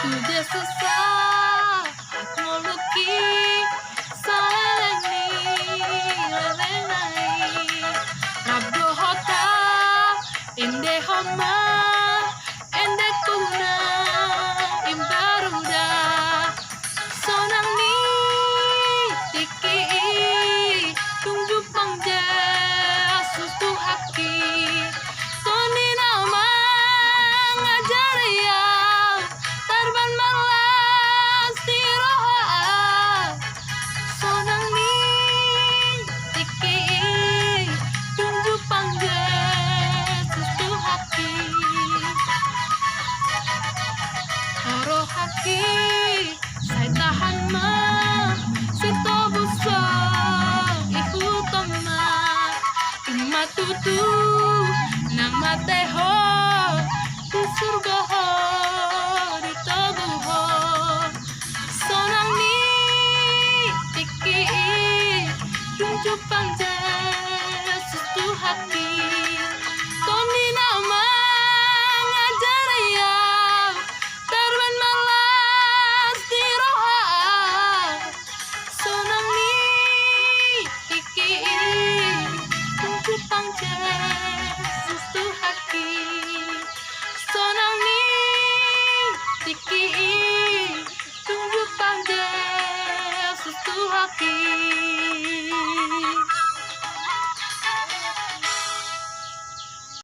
Sudah susah muluki saleni lelenai Rabdo hota inde homa ende kuna imbaruda sonang ni tiki tunggu pangja susu haki toni nama ngajar ya tarban malas tiroha sonang ni tiki tunggu pangja susu haki haro haki saya tahan mah sito busa ikutom na matutu nang mateho di surga ho di tubuh sonang ni tiki tunju pangja susu hati toni nama ngajar ya tarban malas tiroha sonang ni tiki tunju pangja susu hati sonang ni tiki tunju pangja susu hati